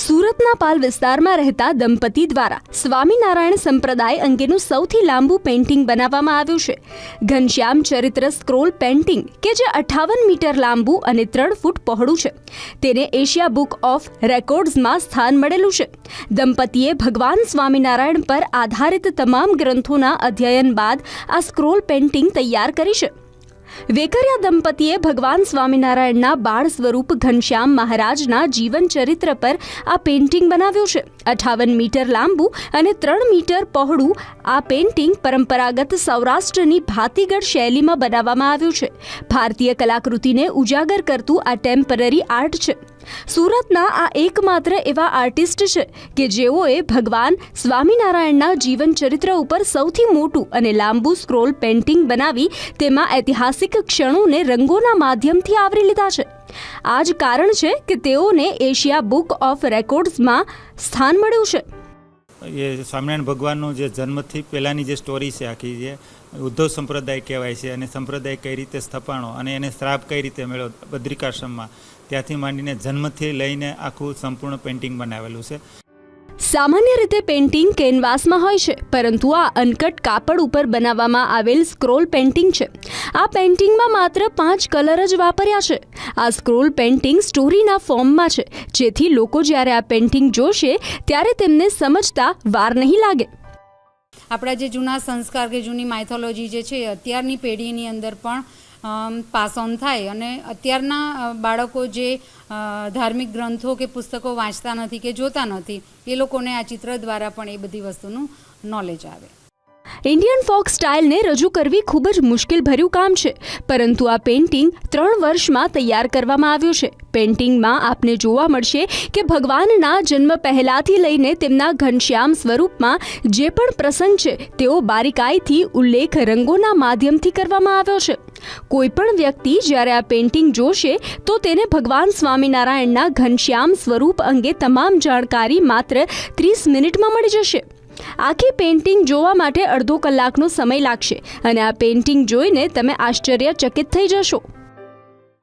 સુરતના પાલ વિસ્તારમાં રહેતા દંપતી દ્વારા સ્વામિનારાયણ સંપ્રદાય અંગેનું સૌથી લાંબુ પેઇન્ટિંગ બનાવવામાં આવ્યું છે. ઘનશ્યામ ચરિત્ર સ્ક્રોલ પેઇન્ટિંગ કે જે 58 મીટર લાંબુ અને 3 ફૂટ પહોળું છે, તેને એશિયા બુક ઓફ રેકોર્ડ્સમાં સ્થાન મળેલું છે. દંપતીએ ભગવાન સ્વામિનારાયણ પર આધારિત તમામ ગ્રંથોના અધ્યયન બાદ આ સ્ક્રોલ પેઇન્ટિંગ તૈયાર કરી છે. વેકરિયા દંપતીએ ભગવાન સ્વામિનારાયણના બાળ સ્વરૂપ ઘનશ્યામ મહારાજના જીવન ચરિત્ર પર આ પેઇન્ટિંગ બનાવ્યું છે. 58 મીટર લાંબુ અને 3 મીટર પહોળું આ પેઇન્ટિંગ પરંપરાગત સૌરાષ્ટ્રની ભાતીગઢ શૈલીમાં બનાવવામાં આવ્યું છે. ભારતીય કલાકૃતિને ઉજાગર કરતું આ ટેમ્પરરી આર્ટ છે. સુરતના આ એકમાત્ર એવા આર્ટિસ્ટ છે કે જેઓએ ભગવાન સ્વામિનારાયણના જીવન ચરિત્ર ઉપર સૌથી મોટું અને લાંબુ સ્ક્રોલ પેઇન્ટિંગ બનાવી તેમાં ઐતિહાસિક ક્ષણોને રંગોના માધ્યમથી આવરી લીધા છે. આ જ કારણ છે કે તેઓને એશિયા બુક ઓફ રેકોર્ડ્સમાં સ્થાન મળ્યું છે. એ સ્વામિનારાયણ ભગવાનનું જે જન્મથી પહેલાંની જે સ્ટોરી છે આખી, જે ઉદ્ધવ સંપ્રદાય કહેવાય છે, અને સંપ્રદાય કઈ રીતે સ્થપાણો અને એને શ્રાપ કઈ રીતે મળ્યો બદ્રિકાશ્રમમાં, ત્યાંથી માંડીને જન્મથી લઈને આખું સંપૂર્ણ પેઇન્ટિંગ બનાવેલું છે. સામાન્ય રીતે પેઇન્ટિંગ કેનવાસમાં હોય છે, પરંતુ આ અનકટ કાપડ ઉપર બનાવવામાં આવેલ સ્ક્રોલ પેઇન્ટિંગ છે. આ પેઇન્ટિંગમાં માત્ર 5 કલર જ વાપર્યા છે. આ સ્ક્રોલ પેઇન્ટિંગ સ્ટોરીના ફોર્મમાં છે, જેથી લોકો જ્યારે આ પેઇન્ટિંગ જોશે ત્યારે તેમને સમજતા વાર નહીં લાગે. આપણા જે જૂના સંસ્કાર કે જૂની માઇથોલોજી જે છે અત્યારની પેઢીની અંદર પણ પાસ ઓન થાય, અને અત્યારના બાળકો જે ધાર્મિક ગ્રંથો કે પુસ્તકો વાંચતા નથી કે જોતા નથી, એ લોકોને આ ચિત્ર દ્વારા પણ એ બધી વસ્તુનું નોલેજ આવે. ઇન્ડિયન ફોક સ્ટાઇલને રજૂ કરવી ખૂબ જ મુશ્કેલભર્યું કામ છે, પરંતુ આ પેઇન્ટિંગ 3 વર્ષમાં તૈયાર કરવામાં આવ્યું છે. પેઇન્ટિંગમાં આપને જોવા મળશે કે ભગવાનના જન્મ પહેલાંથી લઈને તેમના ઘનશ્યામ સ્વરૂપમાં જે પણ પ્રસંગ છે તેઓ બારીકાઈથી ઉલ્લેખ રંગોના માધ્યમથી કરવામાં આવ્યો છે. કોઈ પણ વ્યક્તિ જ્યારે આ પેઇન્ટિંગ જોશે તો તેને ભગવાન સ્વામિનારાયણના ઘનશ્યામ સ્વરૂપ અંગે તમામ જાણકારી માત્ર 30 મિનિટમાં મળી જશે. આખી પેઇન્ટિંગ જોવા માટે અડધો કલાકનો સમય લાગશે, અને આ પેઇન્ટિંગ જોઈને તમે આશ્ચર્યચકિત થઈ જશો.